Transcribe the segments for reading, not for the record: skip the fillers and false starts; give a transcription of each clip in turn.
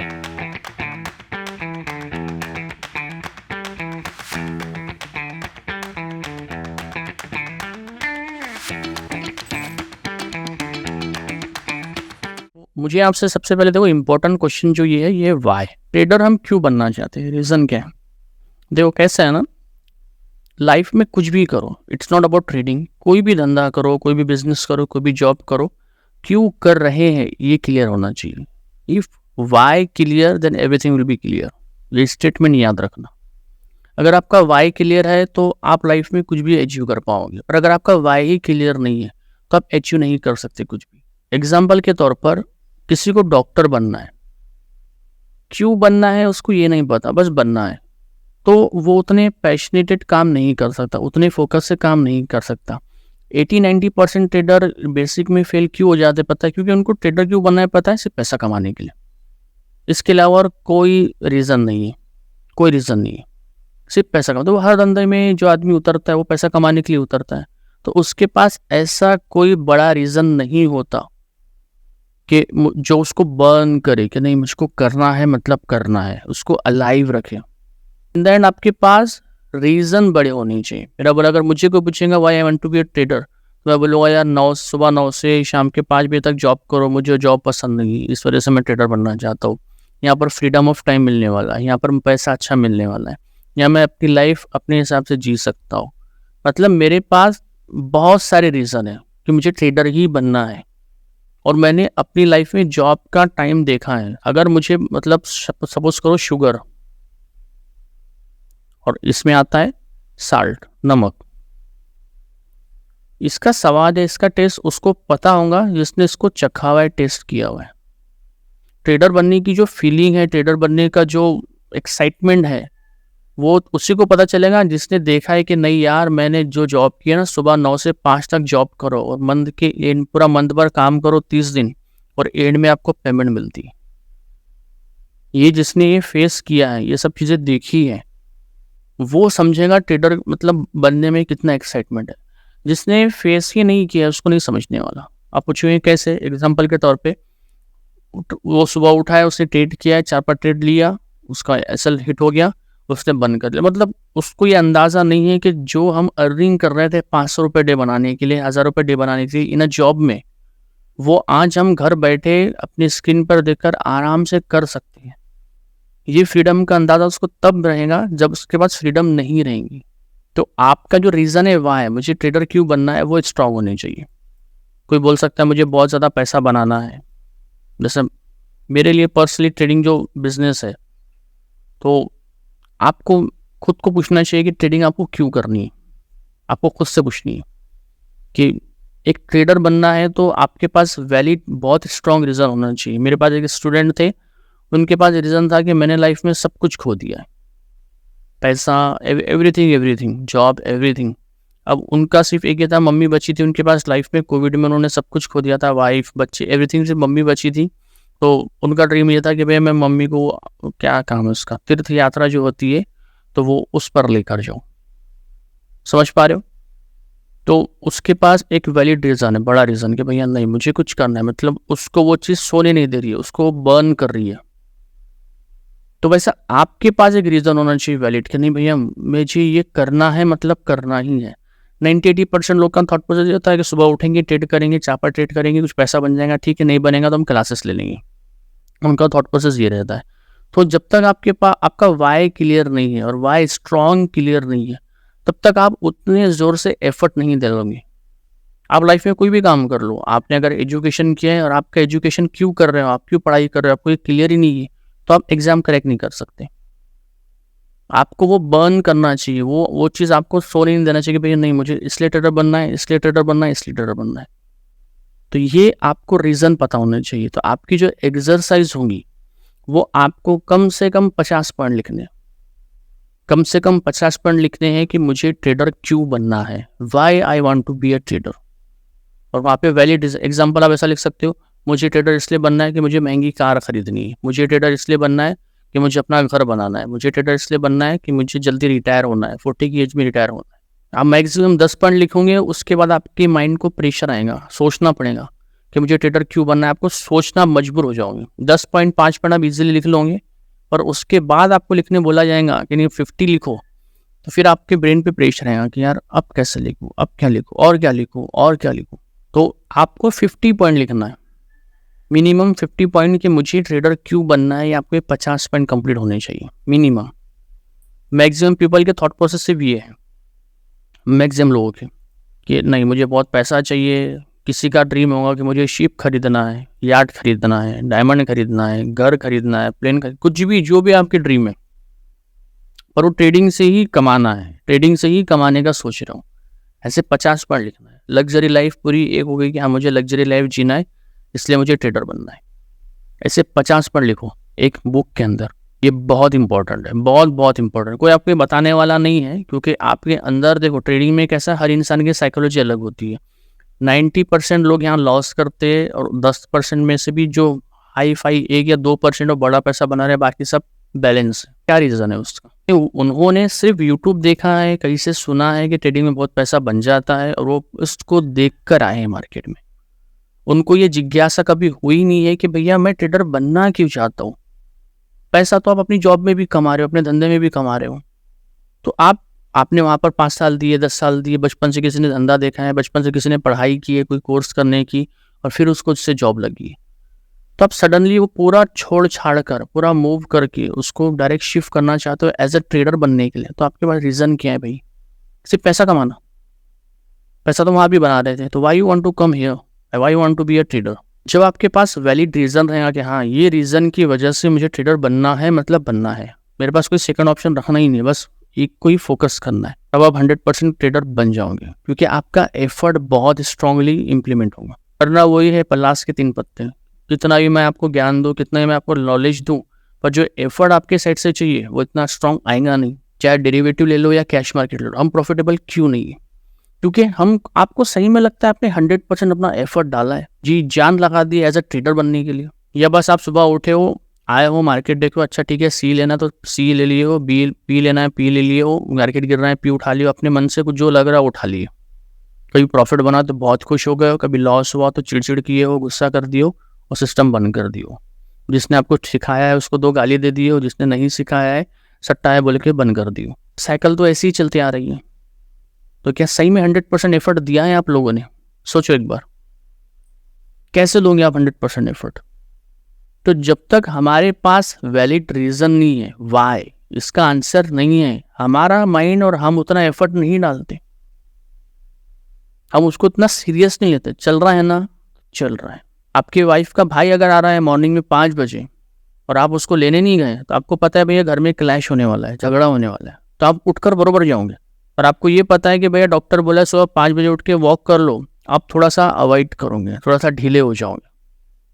मुझे आपसे सबसे पहले देखो इम्पोर्टेंट क्वेश्चन जो ये है ये वाई ट्रेडर हम क्यों बनना चाहते हैं, रीज़न क्या है। देखो कैसा है ना, लाइफ में कुछ भी करो, इट्स नॉट अबाउट ट्रेडिंग। कोई भी धंधा करो, कोई भी बिजनेस करो, कोई भी जॉब करो, क्यों कर रहे हैं ये क्लियर होना चाहिए। If why clear then everything will be clear. ये स्टेटमेंट याद रखना। अगर आपका वाई क्लियर है तो आप लाइफ में कुछ भी अचीव कर पाओगे, पर अगर आपका वाई ही क्लियर नहीं है तो आप अचीव नहीं कर सकते कुछ भी। एग्जाम्पल के तौर पर किसी को डॉक्टर बनना है, क्यों बनना है उसको ये नहीं पता, बस बनना है, तो वो उतने पैशनेटेड काम नहीं कर सकता, उतने फोकस से काम नहीं कर सकता। 80-90% ट्रेडर बेसिक में फेल क्यों हो जाते पता है, क्योंकि उनको ट्रेडर क्यों बनना है पता है, सिर्फ पैसा कमाने के लिए। इसके अलावा और कोई रीज़न नहीं है, कोई रीज़न नहीं है, सिर्फ पैसा कमा। तो हर धंधे में जो आदमी उतरता है वो पैसा कमाने के लिए उतरता है, तो उसके पास ऐसा कोई बड़ा रीज़न नहीं होता कि जो उसको बर्न करे कि नहीं मुझको करना है, मतलब करना है, उसको अलाइव रखे। इन द एंड आपके पास रीज़न बड़े होने चाहिए। मेरा बोला अगर मुझे कोई पूछेगा why I want to be a trader, तो मैं बोलूँगा यार सुबह 9 से शाम के 5 बजे तक जॉब करो, मुझे जॉब पसंद नहीं, इस वजह से मैं ट्रेडर बनना चाहता हूँ। यहाँ पर फ्रीडम ऑफ टाइम मिलने वाला है, यहाँ पर पैसा अच्छा मिलने वाला है, यहाँ मैं अपनी लाइफ अपने हिसाब से जी सकता हूँ। मतलब मेरे पास बहुत सारे रीज़न है कि मुझे ट्रेडर ही बनना है। और मैंने अपनी लाइफ में जॉब का टाइम देखा है। अगर मुझे मतलब सपोज करो शुगर, और इसमें आता है साल्ट, नमक, इसका स्वाद है, इसका टेस्ट उसको पता होगा जिसने इसको चखा हुआ है, टेस्ट किया हुआ है। ट्रेडर बनने की जो फीलिंग है, ट्रेडर बनने का जो एक्साइटमेंट है, वो उसी को पता चलेगा जिसने देखा है कि नहीं यार मैंने जो जॉब किया ना, सुबह 9 से 5 तक जॉब करो और मंथ के एंड पूरा मंथ भर काम करो 30 दिन, और एंड में आपको पेमेंट मिलती है। ये जिसने ये फेस किया है, ये सब चीज़ें देखी है, वो समझेगा ट्रेडर मतलब बनने में कितना एक्साइटमेंट है। जिसने फेस ही नहीं किया उसको नहीं समझने वाला। आप पूछोगे कैसे, एग्जाम्पल के तौर पे वो सुबह उठा है, उसने ट्रेड किया है, 4-5 ट्रेड लिया, उसका एसएल हिट हो गया, उसने बंद कर दिया। मतलब उसको ये अंदाज़ा नहीं है कि जो हम अर्निंग कर रहे थे 500 रुपये डे बनाने के लिए, 1000 रुपये डे बनाने के लिए इन अ जॉब में, वो आज हम घर बैठे अपनी स्क्रीन पर देखकर आराम से कर सकते हैं। ये फ्रीडम का अंदाज़ा उसको तब रहेगा जब उसके पास फ्रीडम नहीं रहेगी। तो आपका जो रीज़न है वह है, मुझे ट्रेडर क्यों बनना है, वो स्ट्रांग होने चाहिए। कोई बोल सकता है मुझे बहुत ज़्यादा पैसा बनाना है, जैसे मेरे लिए पर्सनली ट्रेडिंग जो बिजनेस है, तो आपको खुद को पूछना चाहिए कि ट्रेडिंग आपको क्यों करनी है। आपको खुद से पूछनी है कि एक ट्रेडर बनना है तो आपके पास वैलिड बहुत स्ट्रॉन्ग रीज़न होना चाहिए। मेरे पास एक स्टूडेंट थे, उनके पास रीज़न था कि मैंने लाइफ में सब कुछ खो दिया है, पैसा, एवरीथिंग, जॉब, एवरीथिंग। अब उनका सिर्फ एक ही था, मम्मी बची थी उनके पास लाइफ में, कोविड में उन्होंने सब कुछ खो दिया था, वाइफ, बच्चे, एवरीथिंग, सिर्फ मम्मी बची थी। तो उनका ड्रीम ये था कि भाई मैं मम्मी को, क्या काम है उसका, तीर्थ यात्रा जो होती है तो वो उस पर लेकर जाऊँ। समझ पा रहे हो। तो उसके पास एक वैलिड रीज़न है, बड़ा रीज़न, कि भैया नहीं मुझे कुछ करना है, मतलब उसको वो चीज़ सोने नहीं दे रही है, उसको बर्न कर रही है। तो वैसा आपके पास एक रीज़न होना चाहिए वैलिड कि नहीं भैया मुझे ये करना है, मतलब करना ही है। 90-80% लोग का थॉट प्रोसेस ये होता है कि सुबह उठेंगे, ट्रेड करेंगे, चापा ट्रेड करेंगे, कुछ पैसा बन जाएगा, ठीक है, नहीं बनेगा तो हम क्लासेस ले लेंगे। उनका थॉट प्रोसेस ये रहता है। तो जब तक आपके पास आपका वाई क्लियर नहीं है और वाई स्ट्रॉन्ग क्लियर नहीं है, तब तक आप उतने ज़ोर से एफर्ट नहीं दोगे। आप लाइफ में कोई भी काम कर लो, आपने अगर एजुकेशन किया है और आपका एजुकेशन क्यों कर रहे हो, आप क्यों पढ़ाई कर रहे हो, आपको ये क्लियर ही नहीं है, तो आप एग्जाम क्रैक नहीं कर सकते। आपको वो बर्न करना चाहिए, वो चीज़ आपको सोने नहीं देना चाहिए कि भैया नहीं मुझे इसलिए ट्रेडर बनना है, इसलिए ट्रेडर बनना है, इसलिए ट्रेडर बनना है। तो ये आपको रीज़न पता होना चाहिए। तो आपकी जो एक्सरसाइज होंगी वो आपको कम से कम 50 पॉइंट लिखने हैं, कम से कम 50 पॉइंट लिखने हैं कि मुझे ट्रेडर क्यों बनना है, why I want to be a trader. और वहाँ पे वैलिड एग्जाम्पल आप ऐसा लिख सकते हो, मुझे ट्रेडर इसलिए बनना है कि मुझे महंगी कार खरीदनी है, मुझे ट्रेडर इसलिए बनना है कि मुझे अपना घर बनाना है, मुझे ट्रेडर इसलिए बनना है कि मुझे जल्दी रिटायर होना है, 40 की एज में रिटायर होना है। आप मैक्सिमम 10 पॉइंट लिखोगे, उसके बाद आपके माइंड को प्रेशर आएगा, सोचना पड़ेगा कि मुझे ट्रेडर क्यों बनना है, आपको सोचना मजबूर हो जाओगे। 10 पॉइंट 5 पॉइंट आप इजीली लिख लोगे, पर उसके बाद आपको लिखने बोला जाएगा कि नहीं 50 लिखो, तो फिर आपके ब्रेन पे प्रेशर आएगा कि यार अब कैसे लिखूँ, अब क्या लिखूँ, और क्या लिखूँ, और क्या लिखूँ। तो आपको 50 पॉइंट लिखना है, मिनिमम 50 पॉइंट कि मुझे ट्रेडर क्यों बनना है, या आपके 50 पॉइंट कंप्लीट होने चाहिए मिनिमम। मैक्सिमम पीपल के थॉट प्रोसेस सिर्फ ये है, मैक्सिमम लोगों के, कि नहीं मुझे बहुत पैसा चाहिए। किसी का ड्रीम होगा कि मुझे शिप खरीदना है, यार्ड खरीदना है, डायमंड खरीदना है, घर खरीदना है, प्लेन खरीद, कुछ भी जो भी आपकी ड्रीम है, पर वो ट्रेडिंग से ही कमाना है, ट्रेडिंग से ही कमाने का सोच रहा हूँ। ऐसे 50 पॉइंट लिखना है। लग्जरी लाइफ पूरी एक हो गई कि हाँ मुझे लग्जरी लाइफ जीना है, इसलिए मुझे ट्रेडर बनना है। ऐसे 50 पॉइंट लिखो एक बुक के अंदर। ये बहुत इंपॉर्टेंट है, बहुत बहुत इंपॉर्टेंट। कोई आपको बताने वाला नहीं है, क्योंकि आपके अंदर देखो ट्रेडिंग में कैसा, हर इंसान की साइकोलॉजी अलग होती है। 90% लोग यहाँ लॉस करते हैं, और 10% में से भी जो हाई फाई 1 या 2% और बड़ा पैसा बना रहे, बाकी सब बैलेंस है। क्या रीज़न है उसका? उन्होंने सिर्फ यूट्यूब देखा है, कहीं से सुना है कि ट्रेडिंग में बहुत पैसा बन जाता है, और वो उसको देख कर आए हैं मार्केट में। उनको ये जिज्ञासा कभी हुई नहीं है कि भैया मैं ट्रेडर बनना क्यों चाहता हूँ। पैसा तो आप अपनी जॉब में भी कमा रहे हो, अपने धंधे में भी कमा रहे हो, तो आपने वहाँ पर 5 साल दिए, 10 साल दिए, बचपन से किसी ने धंधा देखा है, बचपन से किसी ने पढ़ाई की है, कोई कोर्स करने की, और फिर उसको उससे जॉब लगी, तो अब सडनली वो पूरा छोड़ छाड़ कर, पूरा मूव करके उसको डायरेक्ट शिफ्ट करना चाहते हो एज अ ट्रेडर बनने के लिए। तो आपके पास रीज़न क्या है भाई? सिर्फ पैसा कमाना। पैसा तो वहाँ भी बना रहे थे, तो why you want to come here, why you want to be a trader? जब आपके पास वैलिड रीज़न रहेगा कि हाँ ये रीज़न की वजह से मुझे ट्रेडर बनना है, मतलब बनना है, मेरे पास कोई सेकंड ऑप्शन रखना ही नहीं, बस एक को ही फोकस करना है, तब आप 100% ट्रेडर बन जाओगे, क्योंकि आपका एफर्ट बहुत स्ट्रांगली इम्प्लीमेंट होगा। करना वही है पलाश के 3 पत्ते। कितना भी मैं आपको ज्ञान दूँ, कितना भी मैं आपको नॉलेज दूँ, पर जो एफर्ट आपके साइड से चाहिए वो इतना स्ट्रांग आएगा नहीं। चाहे डेरिवेटिव ले लो या कैश मार्केट ले लो, हम प्रॉफिटेबल क्यों नहीं है? क्योंकि हम आपको सही में लगता है आपने 100% अपना एफर्ट डाला है, जी जान लगा दी एज अ ट्रेडर बनने के लिए, या बस आप सुबह उठे हो, आए हो मार्केट देखो, अच्छा ठीक है सी लेना तो सी ले लिए हो, बी पी लेना है पी ले लिए हो, मार्केट गिर रहा है पी उठा लियो, अपने मन से कुछ जो लग रहा है उठा लिए। कभी प्रॉफिट बना तो बहुत खुश हो गए हो, कभी लॉस हुआ तो चिड़चिड़ किए हो, गुस्सा कर दियो और सिस्टम बंद कर दियो। जिसने आपको सिखाया है उसको 2 गाली दे दिए हो, जिसने नहीं सिखाया है सट्टा है बोल के बंद कर दियो। साइकिल तो ऐसी ही चलती आ रही है। तो क्या सही में 100% एफर्ट दिया है आप लोगों ने? सोचो एक बार, कैसे दोगे आप 100% एफर्ट? तो जब तक हमारे पास वैलिड रीजन नहीं है, वाई, इसका आंसर नहीं है, हमारा माइंड और हम उतना एफर्ट नहीं डालते, हम उसको इतना सीरियस नहीं लेते। चल रहा है ना, चल रहा है। आपके वाइफ का भाई अगर आ रहा है मॉर्निंग में 5 बजे और आप उसको लेने नहीं गए, तो आपको पता है भैया घर में क्लैश होने वाला है, झगड़ा होने वाला है, तो आप उठकर बरोबर जाओगे। और आपको ये पता है कि भैया डॉक्टर बोला सुबह 5 बजे उठ के वॉक कर लो, आप थोड़ा सा अवॉइड करोगे, थोड़ा सा ढीले हो जाओगे।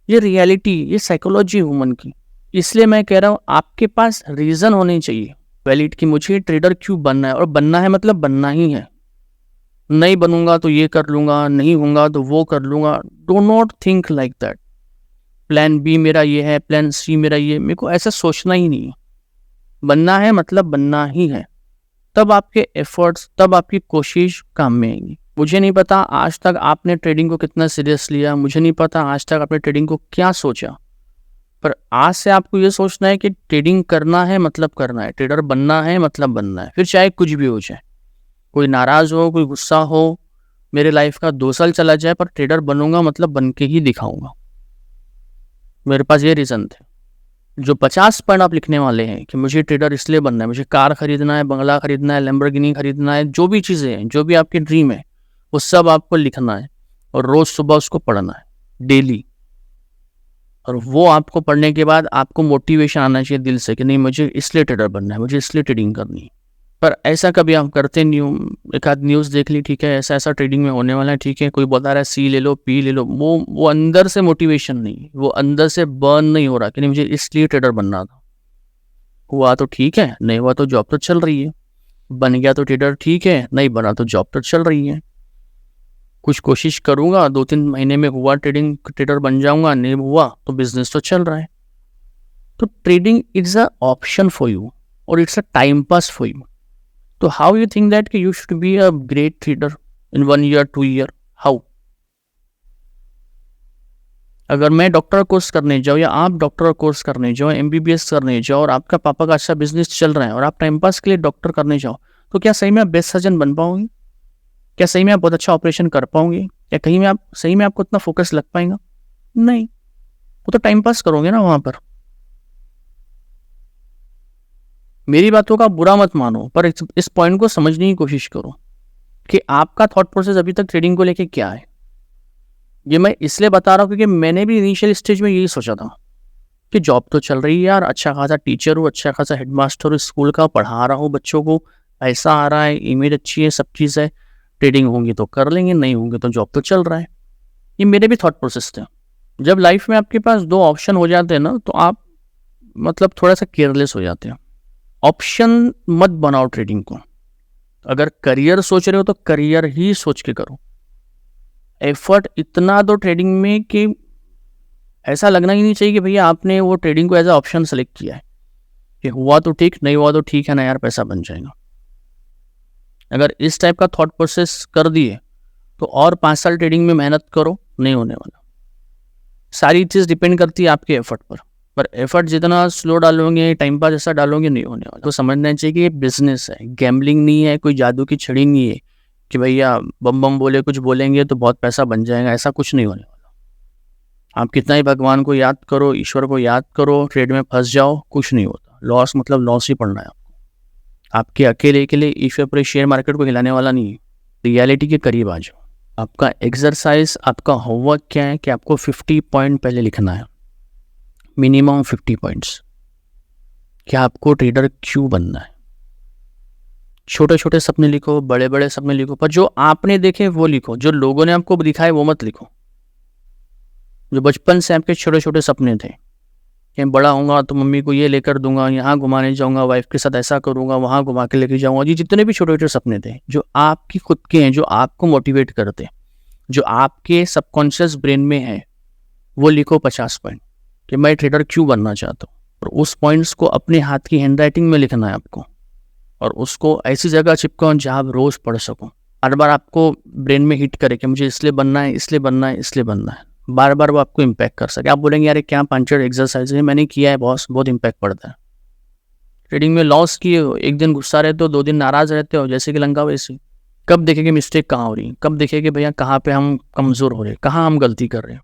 ये रियलिटी, ये साइकोलॉजी ह्यूमन की। इसलिए मैं कह रहा हूँ आपके पास रीज़न होने चाहिए वैलिड कि मुझे ट्रेडर क्यों बनना है, और बनना है मतलब बनना ही है। नहीं बनूंगा तो ये कर लूँगा, नहीं होगा तो वो कर लूँगा। Do not think like that. Plan B मेरा ये है, प्लान सी मेरा ये, मेरे को ऐसा सोचना ही नहीं है। बनना है मतलब बनना ही है, तब आपके एफर्ट्स, तब आपकी कोशिश काम में आएंगी। मुझे नहीं पता आज तक आपने ट्रेडिंग को कितना सीरियस लिया, मुझे नहीं पता आज तक आपने ट्रेडिंग को क्या सोचा, पर आज से आपको ये सोचना है कि ट्रेडिंग करना है मतलब करना है, ट्रेडर बनना है मतलब बनना है, फिर चाहे कुछ भी हो जाए। कोई नाराज हो, कोई गुस्सा हो, मेरे लाइफ का 2 साल चला जाए, पर ट्रेडर बनूंगा मतलब बन के ही दिखाऊंगा। मेरे पास ये रीज़न थे। जो 50 पॉइंट आप लिखने वाले हैं कि मुझे ट्रेडर इसलिए बनना है, मुझे कार खरीदना है, बंगला खरीदना है, लैम्बोर्गिनी खरीदना है, जो भी चीज़ें हैं, जो भी आपकी ड्रीम है, वो सब आपको लिखना है और रोज़ सुबह उसको पढ़ना है डेली। और वो आपको पढ़ने के बाद आपको मोटिवेशन आना चाहिए दिल से कि नहीं मुझे इसलिए ट्रेडर बनना है, मुझे इसलिए ट्रेडिंग करनी है। पर ऐसा कभी आप करते नहीं हो। एक आध न्यूज़ देख ली, ठीक है ऐसा ऐसा ट्रेडिंग में होने वाला है, ठीक है कोई बता रहा है सी ले लो पी ले लो, वो अंदर से मोटिवेशन नहीं, वो अंदर से बर्न नहीं हो रहा कि नहीं मुझे इसलिए ट्रेडर बनना था। हुआ तो ठीक है, नहीं हुआ तो जॉब तो चल रही है। बन गया तो ट्रेडर ठीक है, नहीं बना तो जॉब तो चल रही है। कुछ कोशिश करूंगा, 2-3 महीने में हुआ ट्रेडर बन जाऊंगा, नहीं हुआ तो बिजनेस तो चल रहा है। तो trading it's a option for you और it's a time pass for you. तो हाउ यू थिंक दैट कि you should be a great trader in 1 year 2 year? How? अगर मैं डॉक्टर कोर्स करने जाऊँ या आप डॉक्टर कोर्स करने जाओ, एमबीबीएस करने जाओ और आपका पापा का अच्छा बिजनेस चल रहा है और आप टाइम पास के लिए डॉक्टर करने जाओ, तो क्या सही में आप बेस्ट सर्जन बन पाओगे? क्या सही में आप बहुत अच्छा ऑपरेशन कर पाओगे? या कहीं में आप सही में आपको इतना फोकस लग पाएगा? नहीं, वो तो टाइम पास करोगे ना वहां पर। मेरी बातों का बुरा मत मानो, पर इस पॉइंट को समझने की कोशिश करो कि आपका थॉट प्रोसेस अभी तक ट्रेडिंग को लेके क्या है। ये मैं इसलिए बता रहा हूँ क्योंकि मैंने भी इनिशियल स्टेज में यही सोचा था कि जॉब तो चल रही है यार, अच्छा खासा टीचर हूँ, अच्छा खासा हेडमास्टर हूँ स्कूल का, पढ़ा रहा हूँ बच्चों को, पैसा आ रहा है, इमेज अच्छी है, सब चीज़ है, ट्रेडिंग होंगी तो कर लेंगे, नहीं होंगे तो जॉब तो चल रहा है। ये मेरे भी थॉट प्रोसेस थे। जब लाइफ में आपके पास दो ऑप्शन हो जाते हैं ना, तो आप मतलब थोड़ा सा केयरलेस हो जाते हैं। ऑप्शन मत बनाओ ट्रेडिंग को। अगर करियर सोच रहे हो तो करियर ही सोच के करो। एफर्ट इतना दो ट्रेडिंग में कि ऐसा लगना ही नहीं चाहिए कि भैया आपने वो ट्रेडिंग को एज अ ऑप्शन सेलेक्ट किया है कि हुआ तो ठीक, नहीं हुआ तो ठीक है ना यार, पैसा बन जाएगा। अगर इस टाइप का थॉट प्रोसेस कर दिए तो और 5 साल ट्रेडिंग में मेहनत करो, नहीं होने वाला। सारी चीज़ डिपेंड करती है आपके एफर्ट पर एफर्ट जितना स्लो डालोगे, टाइम पास जैसा डालोगे, नहीं होने वाला। तो समझना चाहिए कि ये बिजनेस है, गैम्बलिंग नहीं है, कोई जादू की छड़ी नहीं है कि भैया बम बम बोले कुछ बोलेंगे तो बहुत पैसा बन जाएगा, ऐसा कुछ नहीं होने वाला। आप कितना ही भगवान को याद करो, ईश्वर को याद करो, ट्रेड में फंस जाओ, कुछ नहीं होता। लॉस मतलब लॉस ही पड़ना है आपको। आपके अकेले के लिए ईश्वर पूरे शेयर मार्केट को हिलाने वाला नहीं है। रियलिटी के करीब आ जाओ। आपका एक्सरसाइज, आपका होमवर्क क्या है कि आपको 50 पॉइंट पहले लिखना है, मिनिमम 50 पॉइंट्स। क्या आपको ट्रेडर क्यों बनना है? छोटे छोटे सपने लिखो, बड़े बड़े सपने लिखो, पर जो आपने देखे वो लिखो, जो लोगों ने आपको दिखाए वो मत लिखो। जो बचपन से आपके छोटे छोटे सपने थे कि बड़ा होऊंगा तो मम्मी को ये लेकर दूंगा, यहाँ घुमाने जाऊंगा, वाइफ के साथ ऐसा करूंगा, वहाँ घुमा के लेके जाऊंगा, ये जितने भी छोटे छोटे सपने थे जो आपकी खुद के हैं, जो आपको मोटिवेट करते, जो आपके सबकॉन्शियस ब्रेन में है, वो लिखो 50 पॉइंट कि मैं ट्रेडर क्यों बनना चाहता हूँ। और उस पॉइंट्स को अपने हाथ की हैंडराइटिंग में लिखना है आपको, और उसको ऐसी जगह चिपकाओ जहाँ आप रोज पढ़ सको। बार बार आपको ब्रेन में हिट करे कि मुझे इसलिए बनना है, इसलिए बनना है, इसलिए बनना है। बार बार वो आपको इम्पैक्ट कर सके। आप बोलेंगे यार क्या पंचर एक्सरसाइज है, मैंने किया है बॉस, बहुत इम्पैक्ट पड़ता है। ट्रेडिंग में लॉस किए हो, एक दिन गुस्सा रहते हो, 2 दिन नाराज रहते हो, जैसे कि लंका वैसे। कब देखेंगे मिस्टेक कहाँ हो रही है, कब देखेंगे भैया कहाँ पे हम कमजोर हो रहे हैं, कहाँ हम गलती कर रहे हैं।